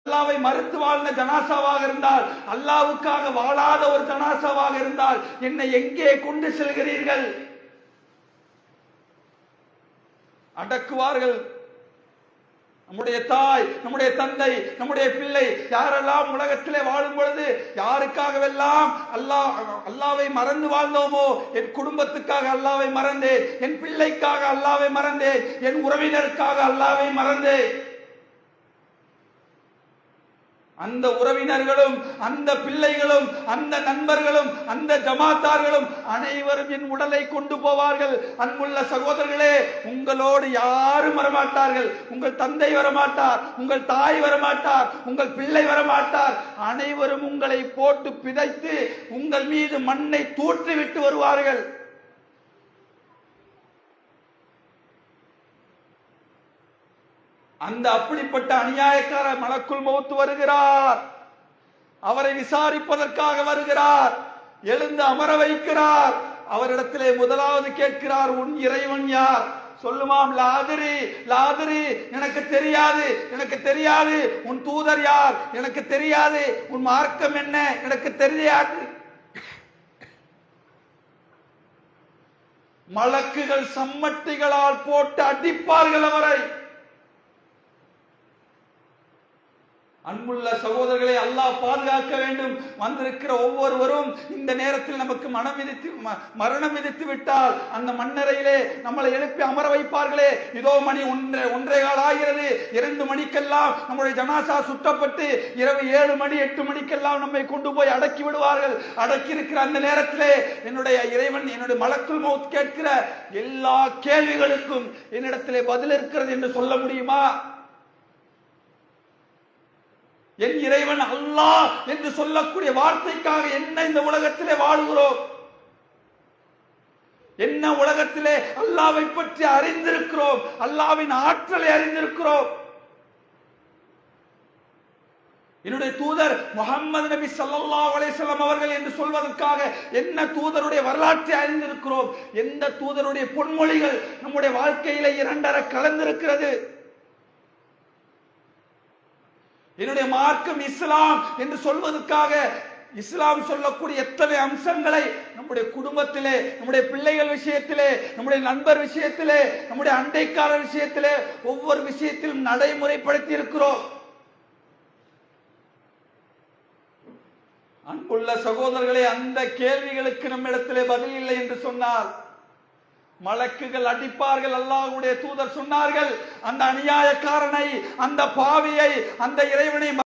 அல்லாவை மறுத்து வாழ்ந்த ஜனாசாவாக இருந்தால், அல்லாவுக்காக வாழாத ஒரு ஜனாசாவாக இருந்தால் என்னை எங்கே கொண்டு செல்கிறீர்கள்? அடக்குவார்கள். நம்முடைய தாய், நம்முடைய தந்தை, நம்முடைய பிள்ளை யாரெல்லாம் உலகத்திலே வாழும் பொழுது யாருக்காகவெல்லாம் அல்லாவை மறந்து வாழ்ந்தோமோ, என் குடும்பத்துக்காக அல்லாவை மறந்தேன், என் பிள்ளைக்காக அல்லாவை மறந்தேன், என் உறவினருக்காக அல்லாவை மறந்தேன். அந்த உறவினர்களும், அந்த பிள்ளைகளும், அந்த நண்பர்களும், அந்த ஜமாத்தார்களும் அனைவரும் என் உடலை கொண்டு போவார்கள். அன்புள்ள சகோதரர்களே, உங்களோடு யாரும் வரமாட்டார்கள். உங்கள் தந்தை வரமாட்டார், உங்கள் தாய் வரமாட்டார், உங்கள் பிள்ளை வரமாட்டார். அனைவரும் உங்களை போட்டு பிதைத்து உங்கள் மீது மண்ணை தூற்றிவிட்டு வருவார்கள். அந்த அப்படிப்பட்ட அநியாயக்கார மலக்குல் மௌத் வருகிறார். அவரை விசாரிப்பதற்காக வருகிறார். எழுந்து அமர வைக்கிறார். அவரிடத்திலே முதலாவது கேட்கிறார், உன் இறைவன் யார்? சொல்லுமாம், லாதிரி லாதிரி, எனக்கு தெரியாது, எனக்கு தெரியாது. உன் தூதர் யார்? எனக்கு தெரியாது. உன் மார்க்கம் என்ன? எனக்கு தெரியாது. மலக்குகள் சம்மட்டிகளால் போட்டு அடிப்பார்கள் அவரை. அன்புள்ள சகோதரர்களை, அல்லாஹ் பாதுகாக்க வேண்டும். வந்திருக்கிற ஒவ்வொருவரும் இந்த நேரத்தில் நமக்கு மரணம் விதித்து விட்டால் அந்த மண்ணறையிலே நம்மளை எழுப்பி அமர வைப்பார்களே. இதோ மணி 1:15 ஆகிறது. 2 மணிக்கெல்லாம் நம்முடைய ஜனாசா சுட்டப்பட்டு இரவு 7 மணி 8 மணிக்கெல்லாம் நம்மை கொண்டு போய் அடக்கி விடுவார்கள். அடக்கி இருக்கிற அந்த நேரத்திலே என்னுடைய இறைவன், என்னுடைய மலக்குல் மௌத் கேட்கிற எல்லா கேள்விகளுக்கும் என்னிடத்திலே பதில் இருக்கிறது என்று சொல்ல முடியுமா? என் இறைவன் அல்லாஹ் என்று சொல்லக்கூடிய வார்த்தைக்காக என்ன இந்த உலகத்திலே வாழுகிறோம்? என்ன உலகத்திலே அல்லாஹ்வை பற்றி அறிந்திருக்கிறோம்? அல்லாஹ்வின் ஆற்றலை அறிந்திருக்கிறோம். என்னுடைய தூதர் முஹம்மது நபி ஸல்லல்லாஹு அலைஹி வஸல்லம் அவர்கள் என்று சொல்வதற்காக என்ன தூதருடைய வரலாற்றை அறிந்திருக்கிறோம்? எந்த தூதருடைய பொன்மொழிகள் நம்முடைய வாழ்க்கையில இரண்டர கலந்திருக்கிறது? என்னுடைய மார்க்கம் இஸ்லாம் என்று சொல்வதற்காக இஸ்லாம் சொல்லக்கூடிய எத்தனை அம்சங்களை நம்முடைய குடும்பத்திலே, நம்முடைய பிள்ளைகள் விஷயத்திலே, நம்முடைய நண்பர் விஷயத்திலே, நம்முடைய அண்டைக்காரர் விஷயத்திலே, ஒவ்வொரு விஷயத்திலும் நடைமுறைப்படுத்தி இருக்கிறோம். அன்புள்ள சகோதரர்களே, அந்த கேள்விகளுக்கு நம்மிடத்திலே பதில் இல்லை என்று சொன்னால் மலக்குகள் அடிப்பார்கள். அல்லாஹ்வுடைய தூதர் சொன்னார்கள், அந்த அநியாயக்காரனை, அந்த பாவியை, அந்த இறைவனை